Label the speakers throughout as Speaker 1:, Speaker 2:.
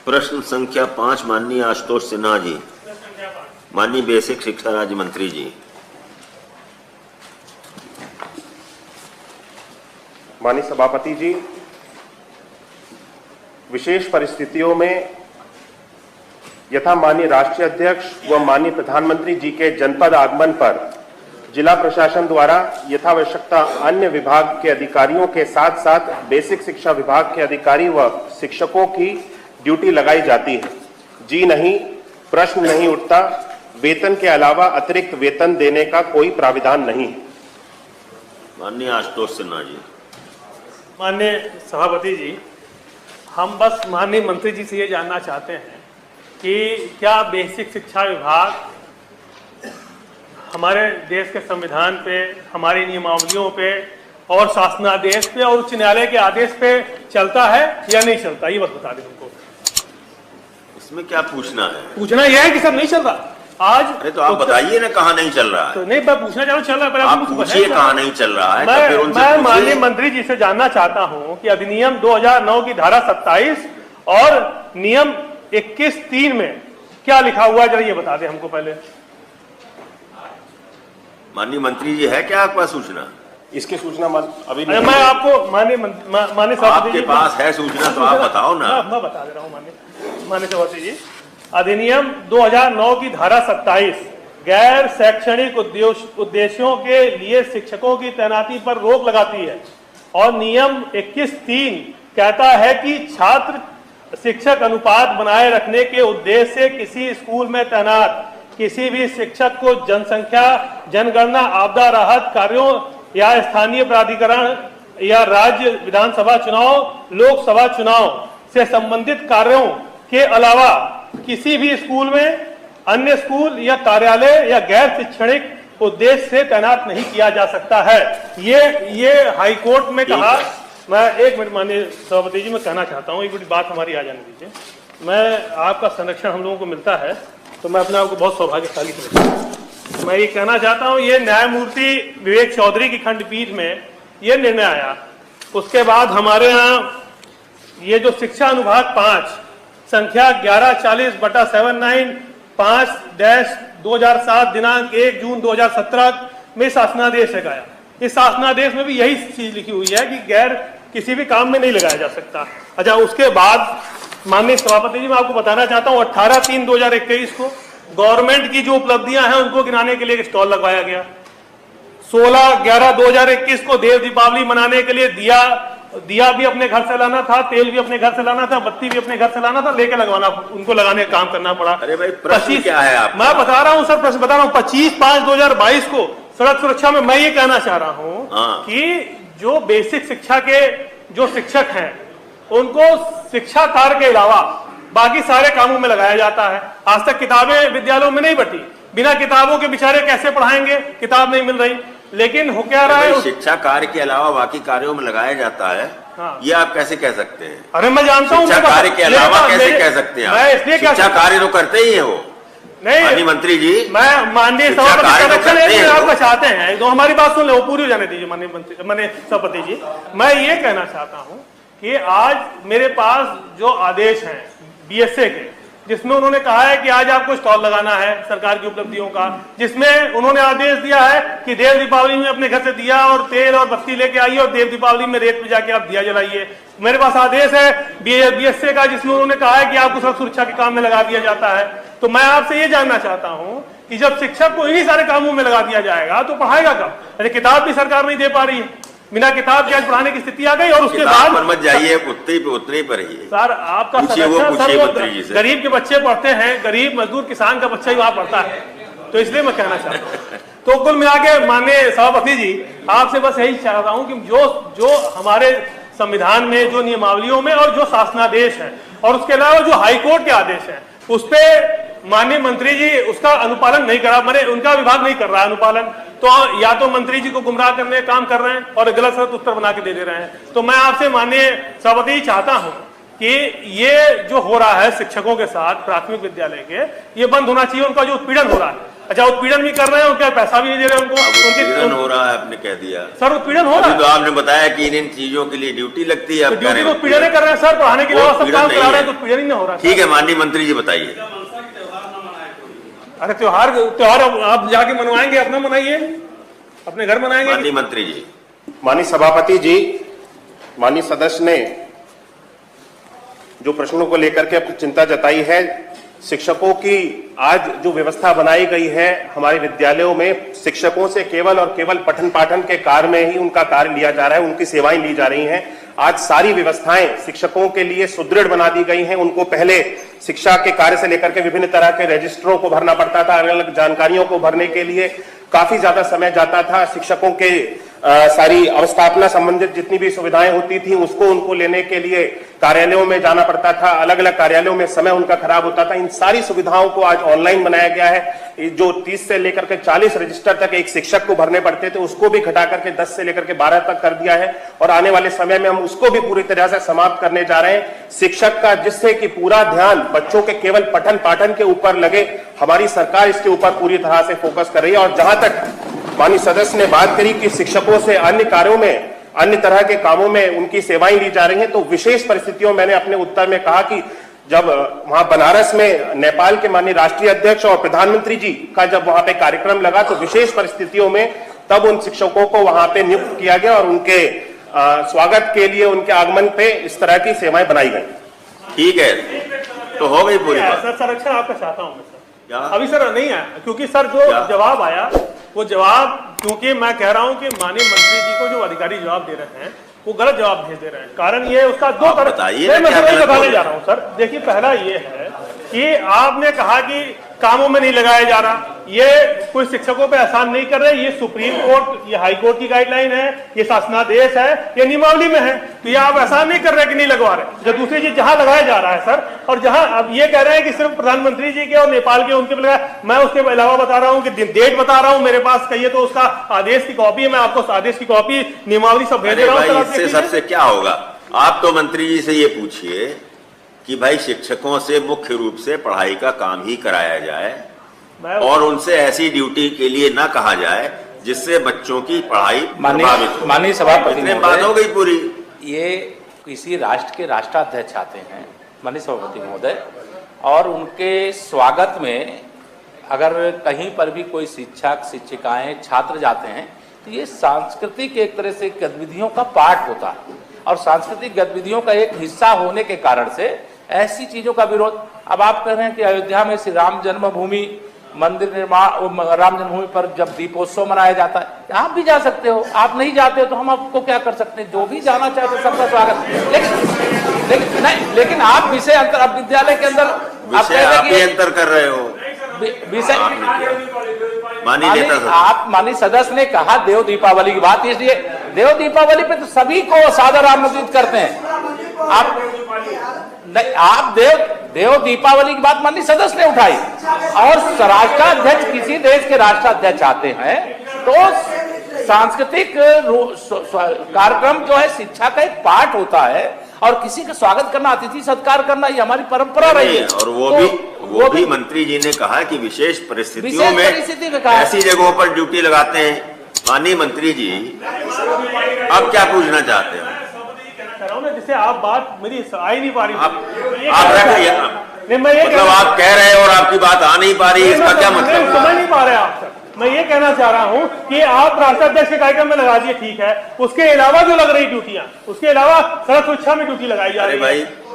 Speaker 1: प्रश्न संख्या 5 माननीय आशुतोष सिन्हा जी, माननीय बेसिक शिक्षा राज्य मंत्री जी।
Speaker 2: माननीय सभापति जी, विशेष परिस्थितियों में यथा माननीय राष्ट्रीय अध्यक्ष व माननीय प्रधानमंत्री जी के जनपद आगमन पर जिला प्रशासन द्वारा यथावश्यकता अन्य विभाग के अधिकारियों के साथ साथ बेसिक शिक्षा विभाग के अधिकारी व शिक्षकों की ड्यूटी लगाई जाती है। जी नहीं, प्रश्न नहीं उठता। वेतन के अलावा अतिरिक्त वेतन देने का कोई प्राविधान नहीं है।
Speaker 1: माननीय आशुतोष सिन्हा जी।
Speaker 3: माननीय सभापति जी, हम बस माननीय मंत्री जी से ये जानना चाहते हैं कि क्या बेसिक शिक्षा विभाग हमारे देश के संविधान पे, हमारी नियमावलियों पे और शासनादेश पे और उच्च न्यायालय के आदेश पे चलता है या नहीं चलता, ये बस बता दें हमको।
Speaker 1: इसमें क्या पूछना है?
Speaker 3: पूछना यह है कि सब नहीं चल रहा आज।
Speaker 1: अरे तो आप बताइए ना कहाँ नहीं चल रहा है।
Speaker 3: तो नहीं, मैं पूछना चाह रहा हूँ चल रहा है,
Speaker 1: आप पूछिए कहाँ नहीं चल रहा है।
Speaker 3: मैं माननीय मंत्री जी से जानना चाहता हूँ कि अधिनियम 2009 की धारा 27 और नियम 21(3) में क्या लिखा हुआ है, जरा ये बता दें हमको पहले।
Speaker 1: माननीय मंत्री जी, है क्या आपके पास सूचना?
Speaker 2: इसकी सूचना अभी
Speaker 3: नहीं। मैं आपको माननीय सभापति
Speaker 1: आपके पास है सूचना तो आप बताओ ना।
Speaker 3: मैं बता दे रहा हूँ माननीय सभापति जी। अधिनियम 2009 की धारा 27 गैर शैक्षणिक उद्देश्यों के लिए शिक्षकों की तैनाती पर रोक लगाती है और नियम 21(3) कहता है कि छात्र शिक्षक अनुपात बनाए रखने के उद्देश्य से किसी स्कूल में तैनात किसी भी शिक्षक को जनसंख्या, जनगणना, आपदा राहत कार्यों या स्थानीय प्राधिकरण या राज्य विधानसभा चुनाव, लोकसभा चुनाव से संबंधित कार्यों के अलावा किसी भी स्कूल में, अन्य स्कूल या कार्यालय या गैर शैक्षणिक उद्देश्य से तैनात नहीं किया जा सकता है। ये हाई कोर्ट में कहा। मैं एक मिनट माननीय सभापति जी, मैं कहना चाहता हूँ, एक मिनट बात हमारी आ जाने दीजिए। मैं आपका संरक्षण हम लोगों को मिलता है तो मैं अपने आप को बहुत सौभाग्यशाली समझता हूँ। मैं ये कहना चाहता हूँ, ये न्यायमूर्ति विवेक चौधरी की खंडपीठ में ये निर्णय आया। उसके बाद हमारे यहाँ ये जो शिक्षा अनुभाग 5 संख्या 1140/79 5-2007 दिनांक 1 जून 2017 में शासनादेश है गया। इस शासनादेश में भी यही चीज लिखी हुई है कि गैर किसी भी काम में नहीं लगाया जा सकता। अच्छा, उसके बाद माननीय सभापति जी, मैं आपको बताना चाहता हूँ 18/3/2021 को गवर्नमेंट की जो उपलब्धियां हैं उनको गिनाने के लिए एक स्टॉल लगवाया गया। 16/11/2021 को देव दीपावली मनाने के लिए दिया भी अपने घर से लाना था, तेल भी अपने घर से लाना था, बत्ती भी अपने घर से लाना था, लेके लगवाना, उनको लगाने का काम करना पड़ा।
Speaker 1: अरे भाई, प्रश्न क्या है आप?
Speaker 3: मैं बता रहा हूँ सर, प्रश्न बता रहा हूँ। 25/5/2022 को सड़क सुरक्षा में मैं ये कहना चाह रहा हूँ कि जो बेसिक शिक्षा के जो शिक्षक हैं उनको शिक्षा कार्य के अलावा बाकी सारे कामों में लगाया जाता है। आज तक किताबें विद्यालयों में नहीं बटी, बिना किताबों के बेचारे कैसे पढ़ाएंगे, किताब नहीं मिल रही। लेकिन हो क्या रहा है,
Speaker 1: शिक्षा कार्य के अलावा बाकी कार्यों में लगाया जाता है।
Speaker 3: हाँ।
Speaker 1: ये आप कैसे कह सकते हैं?
Speaker 3: अरे मैं जानता हूँ,
Speaker 1: शिक्षा कार्य के अलावा कैसे कह सकते हैं?
Speaker 3: मैं इसलिए
Speaker 1: शिक्षा कार्य तो करते ही है वो।
Speaker 3: नहीं
Speaker 1: माननीय मंत्री जी,
Speaker 3: मैं माननीय सभापति आपका चाहते हैं तो हमारी बात सुन ले, वो पूरी हो जाने दीजिए। माननीय सभापति जी, मैं ये कहना चाहता हूँ कि आज मेरे पास जो आदेश हैं बीएसए के, जिसमें उन्होंने कहा है कि आज आपको स्टॉल लगाना है सरकार की उपलब्धियों का, जिसमें उन्होंने आदेश दिया है कि देव दीपावली में अपने घर से दिया और तेल और बत्ती लेके आइए और देव दीपावली में रेत पे जाके आप दिया जलाइए। मेरे पास आदेश है बीएसए का, जिसमें उन्होंने कहा है कि आपको सड़क सुरक्षा के काम में लगा दिया जाता है। तो मैं आपसे ये जानना चाहता हूँ कि जब शिक्षक को इन्हीं सारे कामों में लगा दिया जाएगा तो पढ़ाएगा कब? अरे किताब भी सरकार नहीं दे पा रही है, बिना किताब के आज पढ़ाने की स्थिति आ गई। और उसके बाद
Speaker 1: मत जाइए, उतने पर ही
Speaker 3: सर आपका गरीब के बच्चे पढ़ते हैं, गरीब मजदूर किसान का बच्चा ही वहां पढ़ता है, तो इसलिए मैं कहना चाहता हूँ। तो कुल मिला के माननीय सभापति जी, आपसे बस यही चाह रहा हूँ कि जो हमारे संविधान में जो नियमावलियों में और जो शासनादेश है और उसके अलावा जो हाईकोर्ट के आदेश है उस पर माननीय मंत्री जी उसका अनुपालन नहीं करा, मैंने उनका विभाग नहीं कर रहा है अनुपालन। तो या तो मंत्री जी को गुमराह करने का काम कर रहे हैं और गलत सलत उत्तर बना के दे रहे हैं। तो मैं आपसे माननीय सभापति जी चाहता हूं कि ये जो हो रहा है शिक्षकों के साथ प्राथमिक विद्यालय के, ये बंद होना चाहिए। उनका जो उत्पीड़न हो रहा है अच्छा उत्पीड़न भी कर रहे हैं, क्या पैसा भी नहीं दे रहे हैं उनको?
Speaker 1: उत्पीड़न हो रहा है, आपने कह दिया।
Speaker 3: सर उत्पीड़न हो रहा
Speaker 1: अभी तो
Speaker 3: है,
Speaker 1: आपने बताया कि इन चीजों के लिए ड्यूटी लगती है, आप कह रहे
Speaker 3: ड्यूटी
Speaker 1: हैं
Speaker 3: तो उत्पीड़न ही कर रहे हैं सर, पढ़ाने के अलावा सब काम
Speaker 1: नहीं
Speaker 3: करा रहे
Speaker 1: है।
Speaker 3: हैं, तो उत्पीड़न ही नहीं हो रहा है।
Speaker 1: ठीक है, माननीय मंत्री जी बताइए।
Speaker 3: अरे त्योहार आप जाके मनवाएंगे, अपना मनाइए, अपने घर मनाएंगे।
Speaker 1: माननीय मंत्री जी।
Speaker 2: माननीय सभापति जी, माननीय सदस्य ने जो प्रश्नों को लेकर के अपनी चिंता जताई है, शिक्षकों की आज जो व्यवस्था बनाई गई है हमारे विद्यालयों में, शिक्षकों से केवल और केवल पठन पाठन के कार्य में ही उनका कार्य लिया जा रहा है, उनकी सेवाएं ली जा रही हैं। आज सारी व्यवस्थाएं शिक्षकों के लिए सुदृढ़ बना दी गई हैं। उनको पहले शिक्षा के कार्य से लेकर के विभिन्न तरह के रजिस्टरों को भरना पड़ता था, अलग अलग जानकारियों को भरने के लिए काफी ज्यादा समय जाता था। शिक्षकों के सारी अवस्थापना संबंधित जितनी भी सुविधाएं होती थी उसको उनको लेने के लिए कार्यालयों में जाना पड़ता था, अलग अलग कार्यालयों में समय उनका खराब होता था। इन सारी सुविधाओं को आज ऑनलाइन बनाया गया है। जो 30 से लेकर के 40 रजिस्टर तक एक शिक्षक को भरने पड़ते थे, उसको भी घटा करके 10 से लेकर के 12 तक कर दिया है, और आने वाले समय में हम उसको भी पूरी तरह से समाप्त करने जा रहे हैं। शिक्षक का जिससे कि पूरा ध्यान बच्चों के केवल पठन पाठन के ऊपर लगे, हमारी सरकार इसके ऊपर पूरी तरह से फोकस कर रही है। और जहां तक माननीय सदस्य ने बात करी कि शिक्षकों से अन्य कार्यों में, अन्य तरह के कामों में उनकी सेवाएं ली जा रही हैं, तो विशेष परिस्थितियों मैंने अपने उत्तर में कहा कि जब वहां बनारस में नेपाल के माननीय राष्ट्रीय अध्यक्ष और प्रधानमंत्री जी का जब वहां पे कार्यक्रम लगा, तो विशेष परिस्थितियों में तब उन शिक्षकों को वहां पे नियुक्त किया गया और उनके स्वागत के लिए, उनके आगमन पे इस तरह की सेवाएं बनाई गई।
Speaker 1: ठीक है, तो हो गई पूरी बात।
Speaker 3: सर संरक्षण आपका चाहता हूँ मैं सर।
Speaker 1: क्या?
Speaker 3: अभी सर नहीं आया, क्योंकि सर जो जवाब आया वो जवाब, क्योंकि मैं कह रहा हूं कि माननीय मंत्री जी को जो अधिकारी जवाब दे रहे हैं वो गलत जवाब भेज दे रहे हैं। कारण ये उसका दो तरह, मैं बताने जा रहा हूं सर। देखिए पहला ये है कि आपने कहा कि कामों में नहीं लगाया जा रहा, ये कोई शिक्षकों पे एहसान नहीं कर रहे, ये सुप्रीम कोर्ट, ये हाई कोर्ट की गाइडलाइन है, ये शासनादेश है, ये नियमावली में है, तो ये आप एहसान नहीं कर रहे कि नहीं लगवा रहे। जो दूसरी चीज जहां लगाया जा रहा है सर, और जहां अब ये कह रहे हैं कि सिर्फ प्रधानमंत्री जी के और नेपाल के उनके पे लगाया, मैं उसके अलावा बता रहा हूँ कि डेट बता रहा हूँ, मेरे पास कहिए तो उसका आदेश की कॉपी है, मैं आपको आदेश की कॉपी, नियमावली सब भेज रहा हूँ।
Speaker 1: इससे सबसे क्या होगा? आप तो मंत्री जी से ये पूछिए कि भाई शिक्षकों से मुख्य रूप से पढ़ाई का काम ही कराया जाए और उनसे ऐसी ड्यूटी के लिए ना कहा जाए जिससे बच्चों की पढ़ाई प्रभावित हो।
Speaker 4: माननीय सभापति
Speaker 1: इतने बात हो गई पूरी।
Speaker 4: ये किसी राष्ट्र के राष्ट्राध्यक्ष आते हैं माननीय सभापति महोदय, और उनके स्वागत में अगर कहीं पर भी कोई शिक्षक, शिक्षिकाएं, छात्र जाते हैं तो ये सांस्कृतिक एक तरह से गतिविधियों का पार्ट होता है, और सांस्कृतिक गतिविधियों का एक हिस्सा होने के कारण से ऐसी चीजों का विरोध। अब आप कह रहे हैं कि अयोध्या में श्री राम जन्मभूमि मंदिर निर्माण, राम जन्मभूमि पर जब दीपोत्सव मनाया जाता है, आप भी जा सकते हो, आप नहीं जाते हो तो हम आपको क्या कर सकते हैं? जो भी जाना चाहे तो सबका स्वागत। लेकिन आप विषय अंतर, अब विद्यालय के अंदर
Speaker 1: आप ही अंतर कर रहे हो
Speaker 4: विषय।
Speaker 1: माननीय
Speaker 4: आप माननीय सदस्य ने कहा देव दीपावली की बात, इसलिए देव दीपावली पे तो सभी को सादर आमंत्रित करते हैं। आप देव दीपावली की बात माननीय सदस्य ने उठाई, और राष्ट्राध्यक्ष किसी देश के राष्ट्राध्यक्ष आते हैं तो सांस्कृतिक कार्यक्रम जो है शिक्षा का एक पार्ट होता है, और किसी का स्वागत करना, अतिथि सत्कार करना, ये हमारी परंपरा रही है।
Speaker 1: और वो भी मंत्री जी ने कहा कि विशेष परिस्थितियों में ऐसी जगहों पर ड्यूटी लगाते हैं। माननीय मंत्री जी, अब क्या पूछना चाहते हैं?
Speaker 3: जिसे आप बात मेरी आ ही नहीं पा रही,
Speaker 1: आप रखिए, मतलब आप कह रहे हैं और आपकी बात आ नहीं पा रही, इसका क्या मतलब?
Speaker 3: समझ नहीं पा रहे आप सर। मैं ये कहना चाह रहा हूं कि आप राष्ट्राध्यक्ष के कार्यक्रम में लगा दिए, ठीक है, उसके अलावा जो लग रही ड्यूटियां, उसके अलावा सड़क सुरक्षा में ड्यूटी लगाई जा रही है।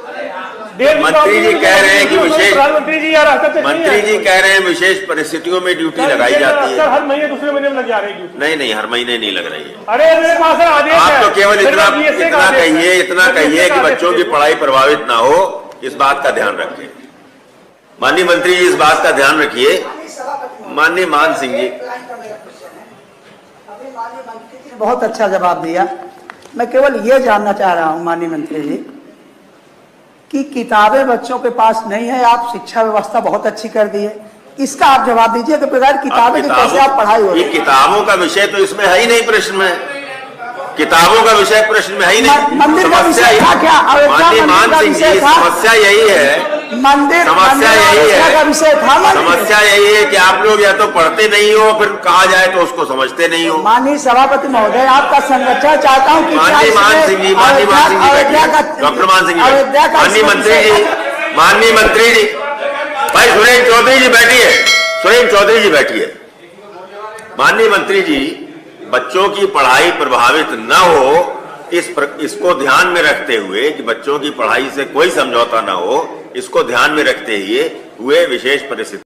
Speaker 1: मंत्री जी कह रहे हैं कि विशेष,
Speaker 3: प्रधानमंत्री जी या राष्ट्राध्यक्ष,
Speaker 1: मंत्री जी कह रहे हैं विशेष परिस्थितियों में ड्यूटी लगाई जाती है।
Speaker 3: हर महीने दूसरे महीने में लग जा रही है ड्यूटी।
Speaker 1: नहीं, हर महीने नहीं लग रही है।
Speaker 3: अरे मेरे पास आदेश है।
Speaker 1: आप तो केवल इतना कहिए कि बच्चों की पढ़ाई प्रभावित ना हो, इस बात का ध्यान रखें। माननीय मंत्री जी, इस बात का ध्यान रखिए। माननीय मान सिंह जी,
Speaker 5: बहुत अच्छा जवाब दिया। मैं केवल ये जानना चाह रहा हूं माननीय मंत्री जी कि किताबें बच्चों के पास नहीं है, आप शिक्षा व्यवस्था बहुत अच्छी कर दी है, इसका आप जवाब दीजिए कि बगैर किताबें के कैसे आप पढ़ाई हो?
Speaker 1: ये किताबों का विषय तो इसमें है ही नहीं, प्रश्न में किताबों का विषय प्रश्न में है ही नहीं।
Speaker 5: मंदिर का विषय था क्या?
Speaker 1: माननीय मान सिंह जी, समस्या यही है
Speaker 5: मंदिर
Speaker 1: समस्या यही
Speaker 5: मंदिर का
Speaker 1: है,
Speaker 5: विषय था मंदिर।
Speaker 1: समस्या यही है कि आप लोग या तो पढ़ते नहीं हो, फिर कहा जाए तो उसको समझते नहीं हो।
Speaker 5: माननीय सभापति महोदय, आपका संरक्षण चाहता हूँ कि
Speaker 1: माननीय मान सिंह जी, माननीय मान सिंह जी
Speaker 5: अयोध्या का
Speaker 1: बैठिए, डॉक्टर मान सिंह जी
Speaker 5: अयोध्या का
Speaker 1: माननीय मंत्री जी, माननीय मंत्री जी, भाई सुरेंद्र चौधरी जी बैठिए, सुरेंद्र चौधरी जी बैठिए। माननीय मंत्री जी, बच्चों की पढ़ाई प्रभावित न हो, इसको ध्यान में रखते हुए कि बच्चों की पढ़ाई से कोई समझौता न हो, इसको ध्यान में रखते हुए विशेष परिस्थिति